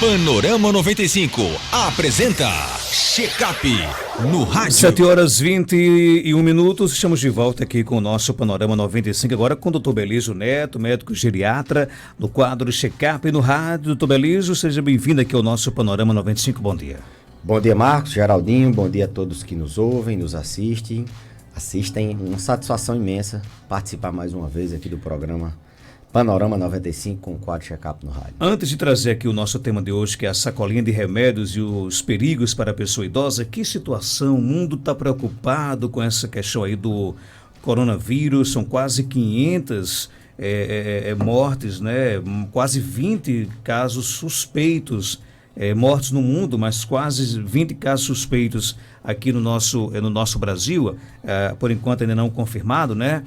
Panorama 95 apresenta Check-up no rádio. 7h21. Estamos de volta aqui com o nosso Panorama 95, agora com o Dr. Belísio Neto, médico geriatra, no quadro Check-up no rádio. Dr. Belísio, seja bem-vindo aqui ao nosso Panorama 95. Bom dia. Bom dia, Marcos, Geraldinho. Bom dia a todos que nos ouvem, nos assistem. Uma satisfação imensa participar mais uma vez aqui do programa Panorama 95 com o quadro Check-up no rádio. Antes de trazer aqui o nosso tema de hoje, que é a sacolinha de remédios e os perigos para a pessoa idosa, que situação, o mundo está preocupado com essa questão aí do coronavírus, são quase 500 mortes, né? Quase 20 casos suspeitos, mortes no mundo, mas quase 20 casos suspeitos aqui no nosso Brasil, por enquanto ainda não confirmado, né?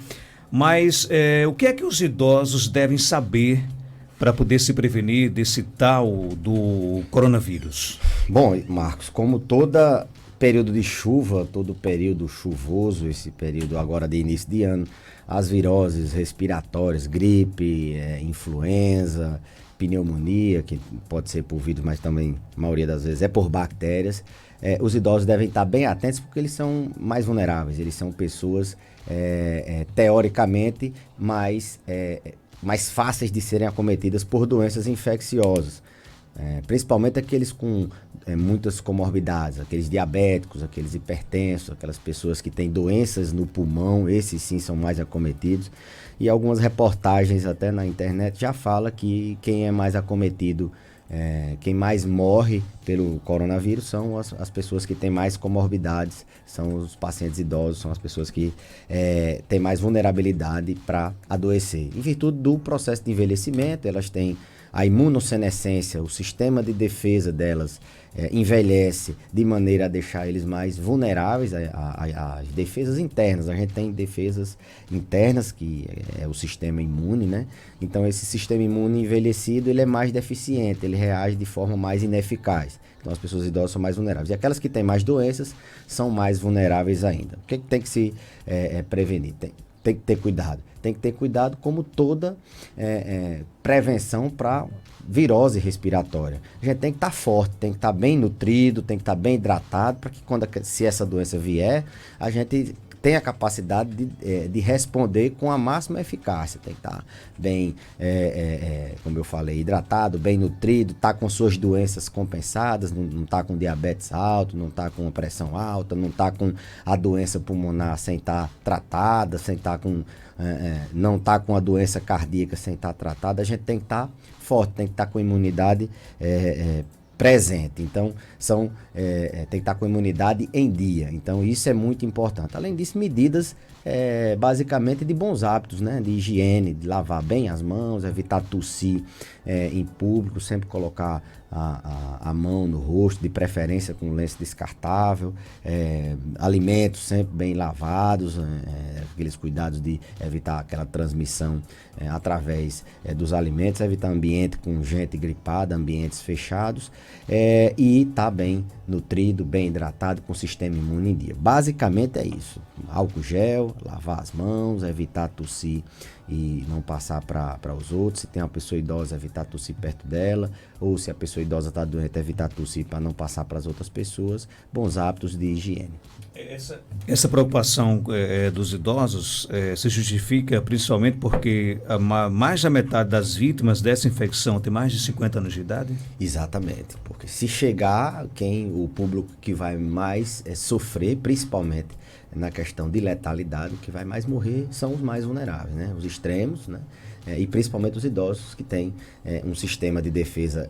Mas o que é que os idosos devem saber para poder se prevenir desse tal do coronavírus? Bom, Marcos, como todo período de chuva, todo período chuvoso, esse período agora de início de ano, as viroses respiratórias, gripe, influenza, pneumonia, que pode ser por vírus, mas também, a maioria das vezes, é por bactérias. Os idosos devem estar bem atentos porque eles são mais vulneráveis, eles são pessoas teoricamente mais fáceis de serem acometidas por doenças infecciosas, principalmente aqueles com muitas comorbidades, aqueles diabéticos, aqueles hipertensos, aquelas pessoas que têm doenças no pulmão, esses sim são mais acometidos. E algumas reportagens até na internet já fala que quem é mais acometido, quem mais morre pelo coronavírus são as pessoas que têm mais comorbidades, são os pacientes idosos, são as pessoas que têm mais vulnerabilidade para adoecer. Em virtude do processo de envelhecimento, elas têm a imunossenescência, o sistema de defesa delas envelhece de maneira a deixar eles mais vulneráveis às defesas internas. A gente tem defesas internas, que é o sistema imune, né? Então, esse sistema imune envelhecido, ele é mais deficiente, ele reage de forma mais ineficaz. Então, as pessoas idosas são mais vulneráveis. E aquelas que têm mais doenças são mais vulneráveis ainda. O que tem que se prevenir? Tem que ter cuidado. Tem que ter cuidado como toda prevenção para virose respiratória. A gente tem que estar forte, tem que estar bem nutrido, tem que estar bem hidratado, para que se essa doença vier, a gente tenha a capacidade de responder com a máxima eficácia. Tem que estar bem, como eu falei, hidratado, bem nutrido, estar com suas doenças compensadas, não estar com diabetes alto, não estar com pressão alta, não estar com a doença pulmonar sem estar tratada, sem estar com, não estar com a doença cardíaca sem estar tratada. A gente tem que estar forte, tem que estar com imunidade presente. Então, tem que estar com imunidade em dia. Então, isso é muito importante. Além disso, medidas basicamente de bons hábitos, né? De higiene, de lavar bem as mãos, evitar tossir em público, sempre colocar a mão no rosto, de preferência com lenço descartável, alimentos sempre bem lavados, aqueles cuidados de evitar aquela transmissão através dos alimentos, evitar ambiente com gente gripada, ambientes fechados, e estar bem nutrido, bem hidratado, com sistema imune em dia. Basicamente é isso: álcool gel, lavar as mãos, evitar tossir e não passar para os outros. Se tem uma pessoa idosa, evitar tossir perto dela, ou se a pessoa idosa está doente, evitar tossir para não passar para as outras pessoas. Bons hábitos de higiene. Essa preocupação dos idosos se justifica principalmente porque mais da metade das vítimas dessa infecção tem mais de 50 anos de idade? Exatamente, porque se chegar, o público que vai mais sofrer, principalmente na questão de letalidade, o que vai mais morrer são os mais vulneráveis, né? Os extremos, né? E principalmente os idosos que têm um sistema de defesa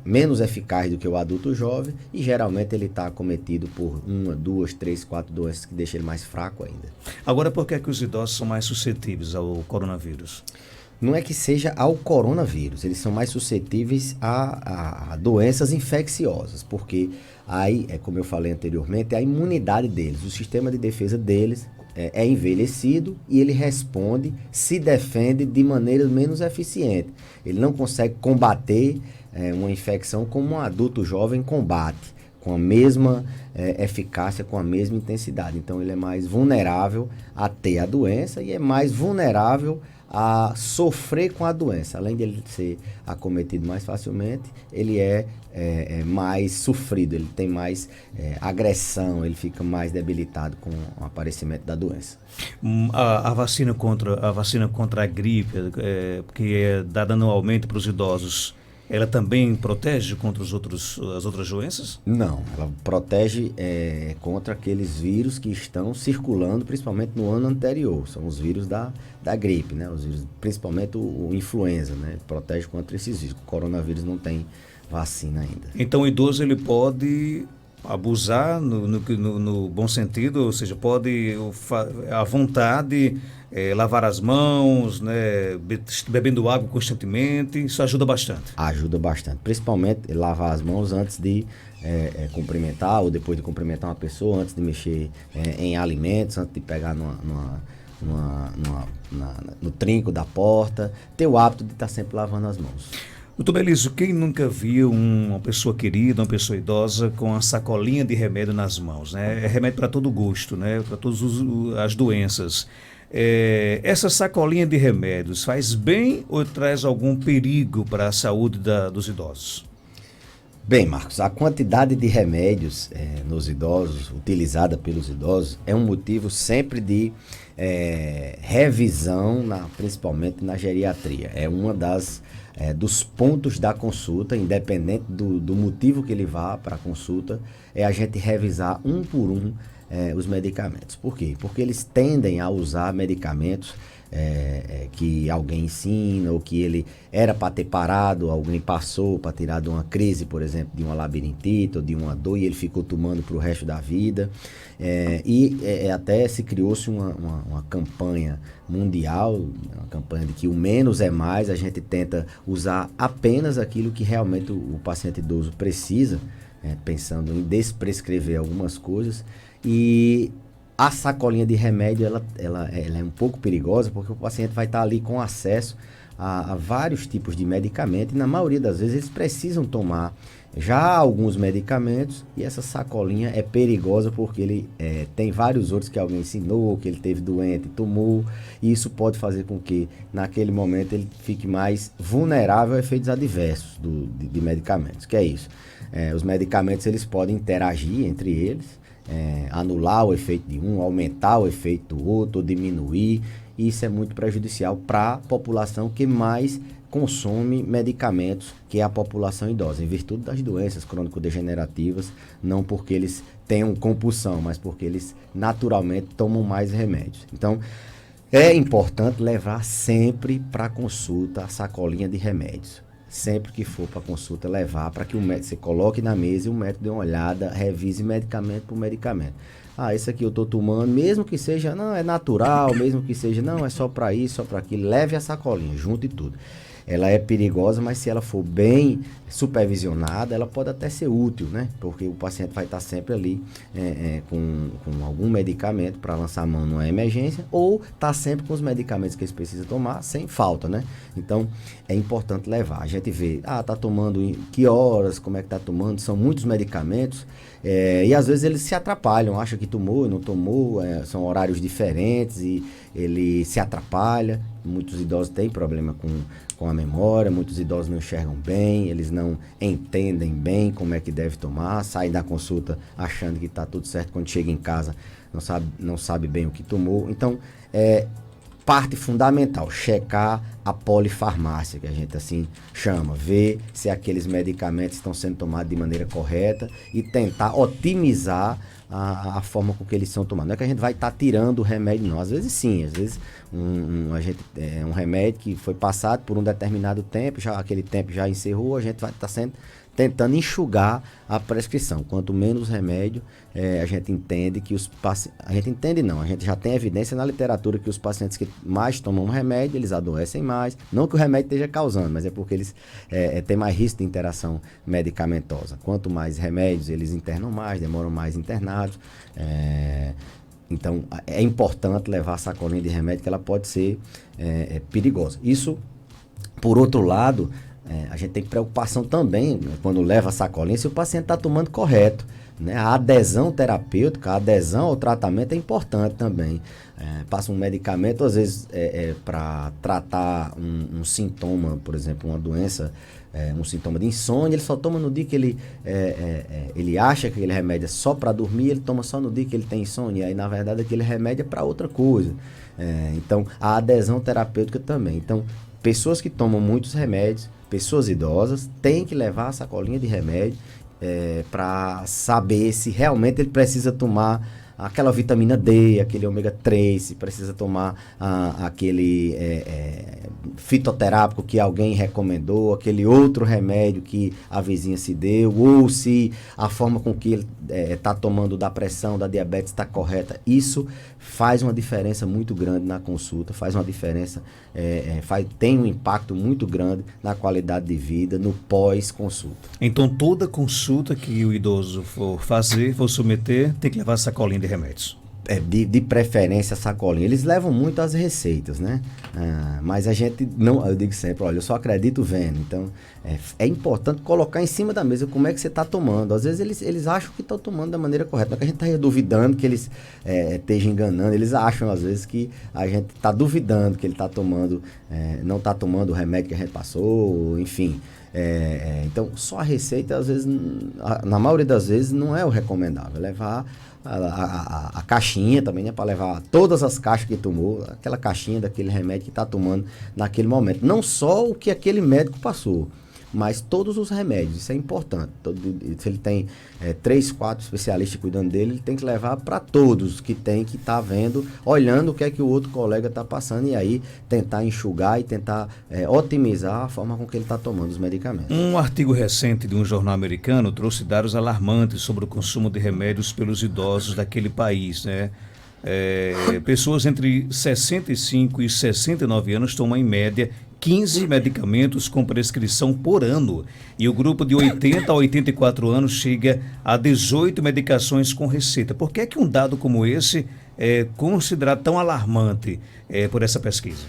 menos eficaz do que o adulto jovem, e geralmente ele está acometido por 1, 2, 3, 4 doenças que deixam ele mais fraco ainda. Agora, por que é que os idosos são mais suscetíveis ao coronavírus? Não é que seja ao coronavírus, eles são mais suscetíveis a doenças infecciosas, porque aí, como eu falei anteriormente, a imunidade deles, o sistema de defesa deles é envelhecido e ele responde, se defende de maneira menos eficiente. Ele não consegue combater uma infecção como um adulto jovem combate, com a mesma eficácia, com a mesma intensidade. Então ele é mais vulnerável a ter a doença e é mais vulnerável a sofrer com a doença. Além de ele ser acometido mais facilmente, ele é mais sofrido, ele tem mais agressão, ele fica mais debilitado com o aparecimento da doença. A vacina contra a gripe, que é dada anualmente para os idosos, ela também protege contra as outras doenças? Não, ela protege contra aqueles vírus que estão circulando, principalmente no ano anterior. São os vírus da gripe, né? Os vírus, principalmente o influenza, né? Protege contra esses vírus. O coronavírus não tem vacina ainda. Então o idoso ele pode abusar no bom sentido, ou seja, pode à vontade lavar as mãos, né, bebendo água constantemente, isso ajuda bastante. Ajuda bastante, principalmente lavar as mãos antes de cumprimentar ou depois de cumprimentar uma pessoa, antes de mexer em alimentos, antes de pegar no trinco da porta, ter o hábito de estar sempre lavando as mãos. Doutor Belísio, quem nunca viu uma pessoa querida, uma pessoa idosa com a sacolinha de remédio nas mãos, né? É remédio para todo gosto, né? Para todas as doenças. Essa sacolinha de remédios faz bem ou traz algum perigo para a saúde dos idosos? Bem, Marcos, a quantidade de remédios nos idosos, utilizada pelos idosos, é um motivo sempre de revisão, principalmente na geriatria. É uma dos pontos da consulta, independente do motivo que ele vá para a consulta, é a gente revisar um por um os medicamentos. Por quê? Porque eles tendem a usar medicamentos que alguém ensina, ou que ele era para ter parado, alguém passou para tirar de uma crise, por exemplo, de uma labirintite ou de uma dor, e ele ficou tomando para o resto da vida. Até se criou-se uma campanha mundial, uma campanha de que o menos é mais, a gente tenta usar apenas aquilo que realmente o paciente idoso precisa, pensando em desprescrever algumas coisas. E a sacolinha de remédio, ela é um pouco perigosa, porque o paciente vai estar ali com acesso a vários tipos de medicamento, e na maioria das vezes eles precisam tomar já alguns medicamentos, e essa sacolinha é perigosa porque ele tem vários outros que alguém ensinou, que ele teve doente, tomou, e isso pode fazer com que naquele momento ele fique mais vulnerável a efeitos adversos de medicamentos. Que é isso? Os medicamentos eles podem interagir entre eles, anular o efeito de um, aumentar o efeito do outro, ou diminuir, e isso é muito prejudicial para a população que mais consome medicamentos, que é a população idosa, em virtude das doenças crônico-degenerativas, não porque eles tenham compulsão, mas porque eles naturalmente tomam mais remédios. Então, é importante levar sempre para a consulta a sacolinha de remédios. Sempre que for para consulta, levar para que o médico, você coloque na mesa e o médico dê uma olhada, revise medicamento por medicamento. Esse aqui eu estou tomando, mesmo que seja, não, é natural, mesmo que seja, não, é só para isso, só para aquilo, leve a sacolinha, junte tudo. Ela é perigosa, mas se ela for bem supervisionada, ela pode até ser útil, né? Porque o paciente vai estar sempre ali com algum medicamento para lançar a mão numa emergência, ou está sempre com os medicamentos que eles precisam tomar, sem falta, né? Então, é importante levar. A gente vê, tá tomando em que horas, como é que tá tomando, são muitos medicamentos, e às vezes eles se atrapalham, acham que tomou e não tomou, são horários diferentes e ele se atrapalha. Muitos idosos têm problema com a memória, muitos idosos não enxergam bem, eles não entendem bem como é que deve tomar, saem da consulta achando que está tudo certo, quando chega em casa não sabe bem o que tomou. Então, parte fundamental, checar a polifarmácia, que a gente assim chama, ver se aqueles medicamentos estão sendo tomados de maneira correta e tentar otimizar a forma com que eles são tomados. Não é que a gente vai estar tirando o remédio, não. Às vezes sim, às vezes um remédio que foi passado por um determinado tempo, aquele tempo já encerrou, a gente vai estar sempre tentando enxugar a prescrição. Quanto menos remédio, a gente entende que a gente entende não, a gente já tem evidência na literatura que os pacientes que mais tomam remédio, eles adoecem mais. Não que o remédio esteja causando, mas é porque eles têm mais risco de interação medicamentosa. Quanto mais remédios, eles internam mais, demoram mais internados. Então, é importante levar a sacolinha de remédio, que ela pode ser perigosa. Isso, por outro lado, A gente tem preocupação também, né, quando leva a sacolinha, se o paciente está tomando correto. Né? A adesão terapêutica, a adesão ao tratamento é importante também. Passa um medicamento, às vezes, para tratar um sintoma, por exemplo, uma doença, um sintoma de insônia, ele só toma no dia que ele acha que aquele remédio é só para dormir, ele toma só no dia que ele tem insônia, e aí, na verdade, aquele remédio é para outra coisa. Então, a adesão terapêutica também. Então, pessoas que tomam muitos remédios, pessoas idosas, têm que levar a sacolinha de remédio para saber se realmente ele precisa tomar aquela vitamina D, aquele ômega 3, se precisa tomar aquele fitoterápico que alguém recomendou, aquele outro remédio que a vizinha se deu, ou se a forma com que ele está tomando da pressão, da diabetes está correta. Isso faz uma diferença muito grande na consulta, faz uma diferença, tem um impacto muito grande na qualidade de vida, no pós-consulta. Então, toda consulta que o idoso for submeter, tem que levar sacolinha de remédios. De preferência, sacolinha. Eles levam muito as receitas, né? Mas a gente não, eu digo sempre, olha, eu só acredito vendo. Então, é importante colocar em cima da mesa como é que você está tomando. Às vezes eles acham que estão tomando da maneira correta, mas que a gente está duvidando que eles estejam enganando. Eles acham, às vezes, que a gente está duvidando que ele está tomando, não está tomando o remédio que a gente passou, enfim. Então, só a receita, às vezes, na maioria das vezes, não é o recomendável. Levar a caixinha também, né? Para levar todas as caixas que tomou, aquela caixinha daquele remédio que está tomando naquele momento. Não só o que aquele médico passou, mas todos os remédios. Isso é importante. Se ele tem 3, 4 especialistas cuidando dele, ele tem que levar para todos que tem que estar vendo, olhando o que é que o outro colega está passando, e aí tentar enxugar e tentar otimizar a forma com que ele está tomando os medicamentos. Um artigo recente de um jornal americano trouxe dados alarmantes sobre o consumo de remédios pelos idosos daquele país, né? Pessoas entre 65 e 69 anos tomam em média 15 medicamentos com prescrição por ano, e o grupo de 80 a 84 anos chega a 18 medicações com receita. Por que é que um dado como esse é considerado tão alarmante por essa pesquisa?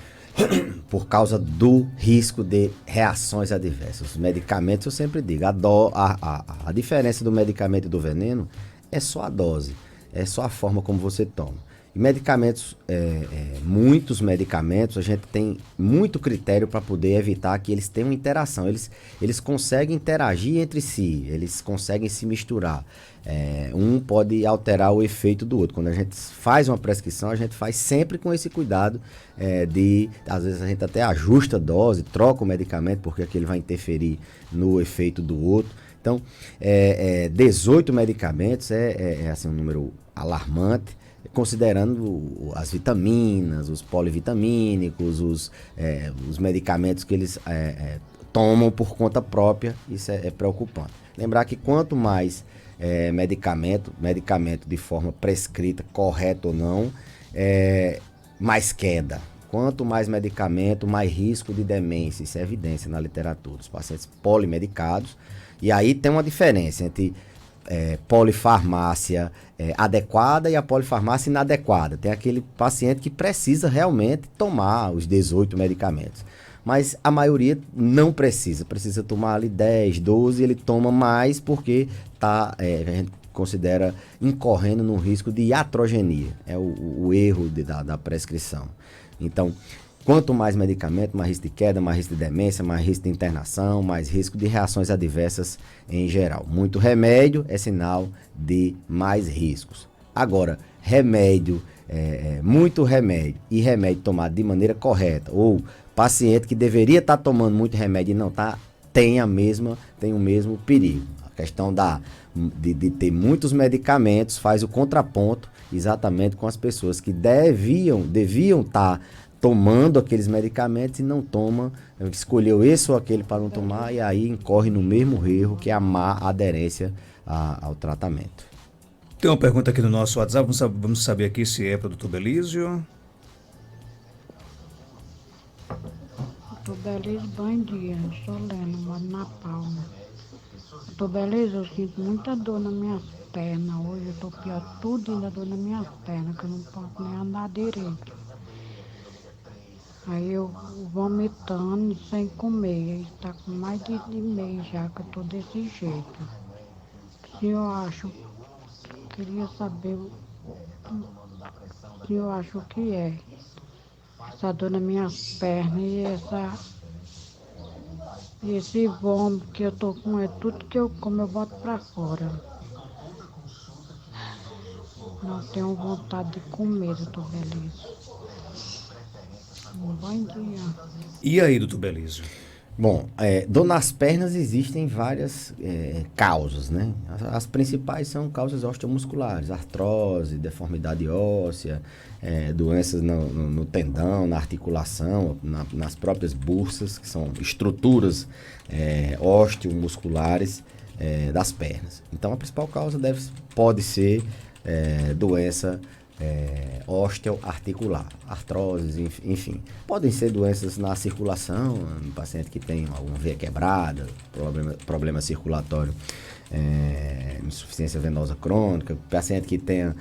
Por causa do risco de reações adversas. Os medicamentos, eu sempre digo, a diferença do medicamento e do veneno é só a dose, é só a forma como você toma. E medicamentos, muitos medicamentos, a gente tem muito critério para poder evitar que eles tenham interação. Eles conseguem interagir entre si, eles conseguem se misturar. Um pode alterar o efeito do outro. Quando a gente faz uma prescrição, a gente faz sempre com esse cuidado às vezes a gente até ajusta a dose, troca o medicamento, porque aquele vai interferir no efeito do outro. Então, 18 medicamentos assim, um número alarmante, considerando as vitaminas, os polivitamínicos, os medicamentos que eles tomam por conta própria. Isso é preocupante. Lembrar que quanto mais medicamento de forma prescrita, correta ou não, mais queda. Quanto mais medicamento, mais risco de demência. Isso é evidência na literatura. Os pacientes polimedicados. E aí tem uma diferença entre polifarmácia adequada e a polifarmácia inadequada. Tem aquele paciente que precisa realmente tomar os 18 medicamentos. Mas a maioria não precisa tomar ali 10, 12, ele toma mais porque a gente considera incorrendo no risco de iatrogenia. É o erro da prescrição. Então, quanto mais medicamento, mais risco de queda, mais risco de demência, mais risco de internação, mais risco de reações adversas em geral. Muito remédio é sinal de mais riscos. Agora, muito remédio e remédio tomado de maneira correta, ou paciente que deveria estar tomando muito remédio e não está, tem o mesmo perigo. A questão de ter muitos medicamentos faz o contraponto exatamente com as pessoas que deviam estar tomando aqueles medicamentos e não toma, escolheu esse ou aquele para não tomar, e aí incorre no mesmo erro, que é a má aderência ao tratamento. Tem uma pergunta aqui no nosso WhatsApp, vamos saber aqui se é para o Dr. Belísio. Doutor Belísio, bom dia, sou Lena, moro na Palma. Doutor Belísio, eu sinto muita dor nas minhas pernas, hoje eu tô pior, tudo ainda dor nas minhas pernas, que eu não posso nem andar direito. Aí eu vomitando sem comer. Está com mais de mês já que eu tô desse jeito. Se eu acho, queria saber se eu acho o que é. Essa dor nas minhas pernas e esse vômito que eu tô com, é tudo que eu como eu boto pra fora. Não tenho vontade de comer, doutor Belício. Um bom dia. E aí, doutor Belísio? Bom, dor nas pernas existem várias causas, né? As principais são causas osteomusculares, artrose, deformidade óssea, doenças no tendão, na articulação, nas próprias bursas, que são estruturas osteomusculares das pernas. Então, a principal causa pode ser doença osteoarticular, artroses, enfim. Podem ser doenças na circulação, um paciente que tem alguma veia quebrada, problema circulatório, insuficiência venosa crônica, paciente que tenha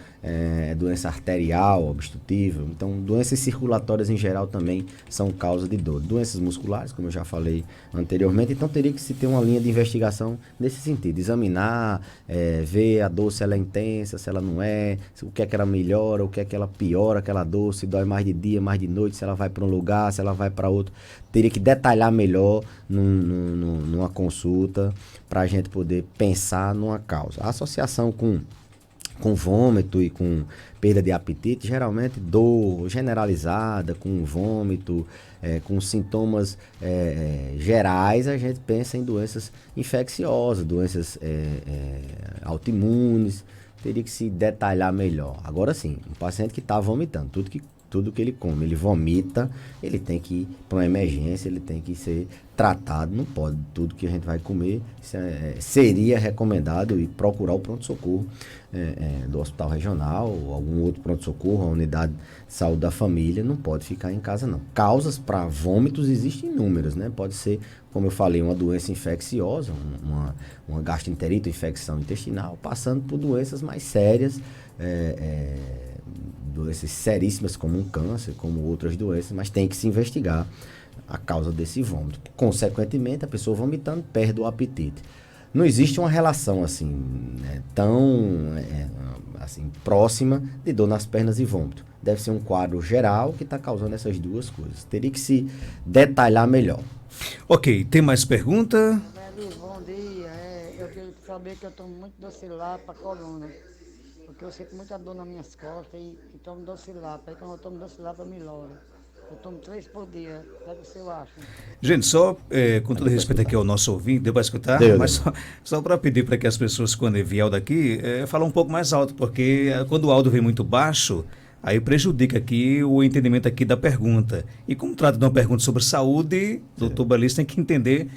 doença arterial obstrutiva. Então, doenças circulatórias em geral também são causa de dor. Doenças musculares, como eu já falei anteriormente, então teria que se ter uma linha de investigação nesse sentido, examinar, ver a dor se ela é intensa, se ela não é, o que é que ela melhora, o que é que ela piora aquela dor, se dói mais de dia, mais de noite, se ela vai para um lugar, se ela vai para outro. Teria que detalhar melhor numa consulta para a gente poder pensar numa causa. A associação com vômito e com perda de apetite, geralmente dor generalizada, com vômito, com sintomas gerais, a gente pensa em doenças infecciosas, doenças autoimunes, teria que se detalhar melhor. Agora sim, um paciente que está vomitando, tudo que ele come, ele vomita, ele tem que ir para uma emergência, ele tem que ser tratado, não pode tudo que a gente vai comer. Seria recomendado ir procurar o pronto-socorro do hospital regional ou algum outro pronto-socorro, a unidade de saúde da família, não pode ficar em casa não. Causas para vômitos existem inúmeras, né? Pode ser, como eu falei, uma doença infecciosa, uma gastroenterite, infecção intestinal, passando por doenças mais sérias, doenças seríssimas como um câncer, como outras doenças, mas tem que se investigar a causa desse vômito. Consequentemente, a pessoa vomitando perde o apetite. Não existe uma relação assim, tão assim, próxima de dor nas pernas e vômito. Deve ser um quadro geral que está causando essas duas coisas. Teria que se detalhar melhor. Ok, tem mais pergunta? Bom dia. Eu queria saber que eu tomo muito Docilar para coluna, porque eu sinto muita dor nas minhas costas e tomo Docilar. Aí quando eu tomo Docilar, melhora. Eu tomo 3 por dia. O que você acha? Gente, só com todo respeito aqui ao nosso ouvinte, deu para escutar? Deu. Mas só para pedir para que as pessoas, quando vier daqui, falam um pouco mais alto, porque quando o áudio vem muito baixo, aí prejudica aqui o entendimento aqui da pergunta. E como trata de uma pergunta sobre saúde, o doutor Belísio tem que entender,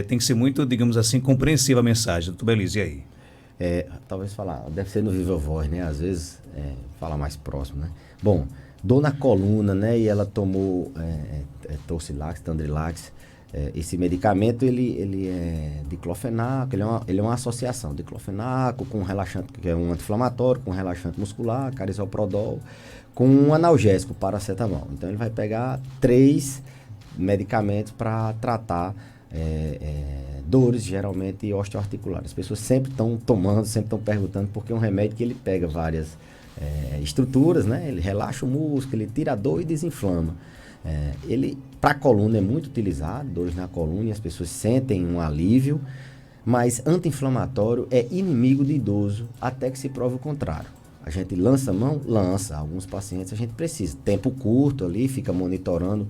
tem que ser muito, digamos assim, compreensiva a mensagem. Doutor Belísio, e aí? Talvez falar, deve ser no Viva Voz, né? Às vezes fala mais próximo, né? Bom, dor na coluna, né? E ela tomou Torcilax, Tandrilax. Esse medicamento, ele é diclofenaco, ele é uma associação. Diclofenaco com relaxante, que é um anti-inflamatório, com relaxante muscular, carisoprodol, com um analgésico, paracetamol. Então, ele vai pegar 3 medicamentos para tratar dores, geralmente osteoarticulares. As pessoas sempre estão tomando, sempre estão perguntando, porque é um remédio que ele pega várias estruturas, né? Ele relaxa o músculo, ele tira a dor e desinflama. Ele, para a coluna, é muito utilizado, dores na coluna, e as pessoas sentem um alívio, mas anti-inflamatório é inimigo do idoso até que se prove o contrário. A gente lança a mão? Lança. Alguns pacientes a gente precisa. Tempo curto ali, fica monitorando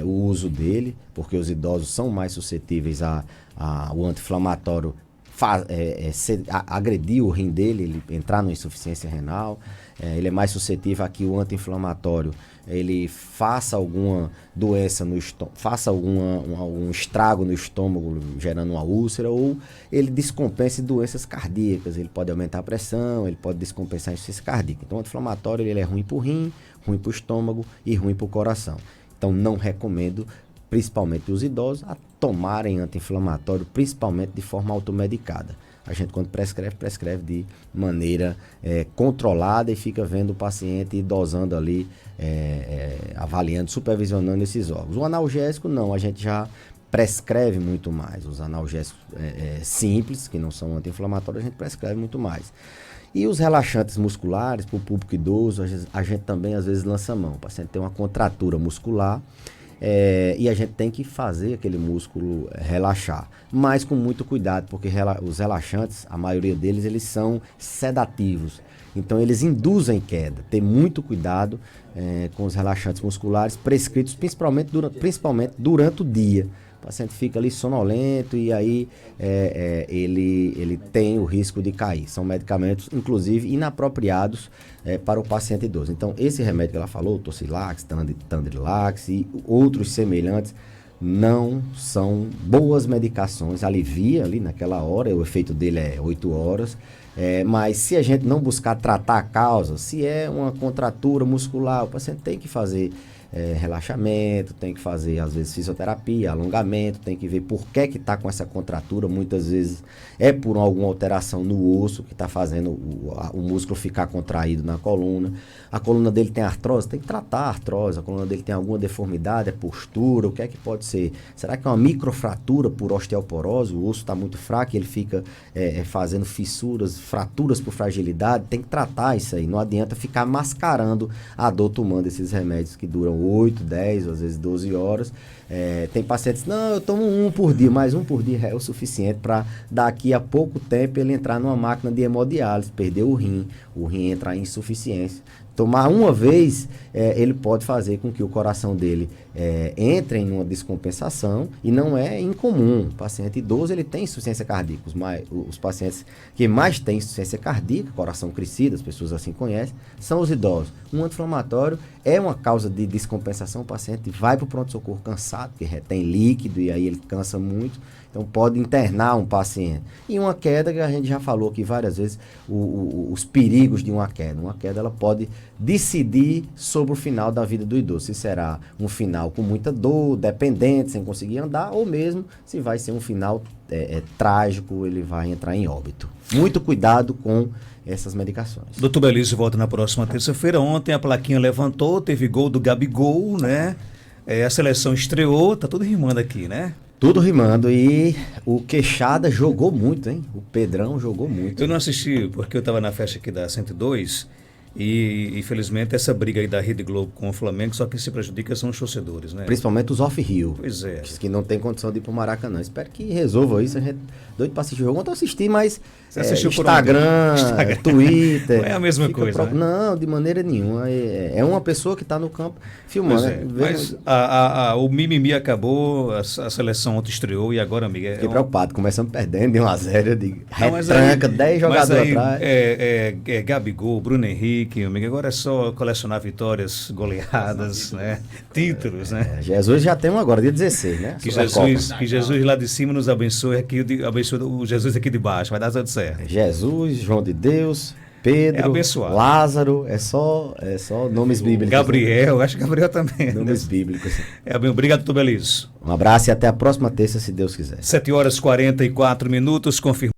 o uso dele, porque os idosos são mais suscetíveis ao anti-inflamatório agredir o rim dele, ele entrar numa insuficiência renal. Ele é mais suscetível a que o anti-inflamatório ele faça alguma doença no estômago, faça algum estrago no estômago, gerando uma úlcera, ou ele descompense doenças cardíacas. Ele pode aumentar a pressão, ele pode descompensar a insuficiência cardíaca. Então, o anti-inflamatório ele é ruim para o rim, ruim para o estômago e ruim para o coração. Então, não recomendo, principalmente os idosos, a tomarem anti-inflamatório, principalmente de forma automedicada. A gente, quando prescreve de maneira controlada e fica vendo o paciente e dosando ali, avaliando, supervisionando esses órgãos. O analgésico não, a gente já prescreve muito mais. Os analgésicos simples, que não são anti-inflamatórios, a gente prescreve muito mais. E os relaxantes musculares, para o público idoso, a gente também às vezes lança mão. O paciente tem uma contratura muscular e a gente tem que fazer aquele músculo relaxar. Mas com muito cuidado, porque os relaxantes, a maioria deles, eles são sedativos. Então eles induzem queda. Ter muito cuidado com os relaxantes musculares prescritos, principalmente durante o dia. O paciente fica ali sonolento e aí ele tem o risco de cair. São medicamentos, inclusive, inapropriados para o paciente idoso. Então, esse remédio que ela falou, Tocilax, Tandrilax e outros semelhantes, não são boas medicações. Alivia ali naquela hora, o efeito dele é 8 horas. Mas se a gente não buscar tratar a causa, se é uma contratura muscular, o paciente tem que fazer relaxamento, tem que fazer às vezes fisioterapia, alongamento, tem que ver por que está com essa contratura. Muitas vezes é por alguma alteração no osso que está fazendo o músculo ficar contraído na coluna. A coluna dele tem artrose, tem que tratar a artrose. A coluna dele tem alguma deformidade, postura, o que é que pode ser? Será que é uma microfratura por osteoporose? O osso está muito fraco e ele fica fazendo fissuras, fraturas por fragilidade? Tem que tratar isso aí, não adianta ficar mascarando a dor tomando esses remédios que duram 8, 10, às vezes 12 horas. Tem pacientes, não, eu tomo um por dia, mas um por dia é o suficiente para daqui a pouco tempo ele entrar numa máquina de hemodiálise, perder o rim entrar em insuficiência. Tomar uma vez, ele pode fazer com que o coração dele entre em uma descompensação, e não é incomum. O paciente idoso ele tem insuficiência cardíaca. Os pacientes que mais têm insuficiência cardíaca, coração crescido, as pessoas assim conhecem, são os idosos. Um anti-inflamatório é uma causa de descompensação. O paciente vai para o pronto-socorro cansado, porque retém líquido e aí ele cansa muito. Então pode internar um paciente. E uma queda, que a gente já falou aqui várias vezes, os perigos de uma queda. Uma queda ela pode decidir sobre o final da vida do idoso. Se será um final com muita dor, dependente, sem conseguir andar, ou mesmo se vai ser um final trágico, ele vai entrar em óbito. Muito cuidado com essas medicações. Doutor Belício volta na próxima terça-feira. Ontem a plaquinha levantou, teve gol do Gabigol, né? A seleção estreou, tá tudo rimando aqui, né? Tudo rimando, e o Queixada jogou muito, hein? O Pedrão jogou muito. Eu não assisti porque eu estava na festa aqui da 102 e infelizmente essa briga aí da Rede Globo com o Flamengo, só quem se prejudica são os torcedores, né? Principalmente os off-Rio. Pois é. Que não tem condição de ir pro Maracanã. Espero que resolva isso. A gente doido para assistir o jogo. Ontem eu assisti, mas você assistiu Instagram, Twitter. Não é a mesma coisa, né? Não, de maneira nenhuma. É uma pessoa que está no campo filmando. Né? Mas o mimimi acabou, a seleção ontem estreou e agora, amiga... Fiquei preocupado. Começamos perdendo de 1-0, de retranca, 10 jogadores atrás. Gabigol, Bruno Henrique, amiga, agora é só colecionar vitórias, goleadas, né? Títulos, né? Jesus já tem um agora, dia 16, né? Que Jesus lá de cima nos abençoe, abençoe o Jesus aqui de baixo, vai dar tudo certo. Jesus, João de Deus, Pedro, Lázaro, é só nomes bíblicos. Gabriel, acho que Gabriel também. Nomes bíblicos. Obrigado, doutor Belício. Um abraço e até a próxima terça, se Deus quiser. 7h44, confirmado.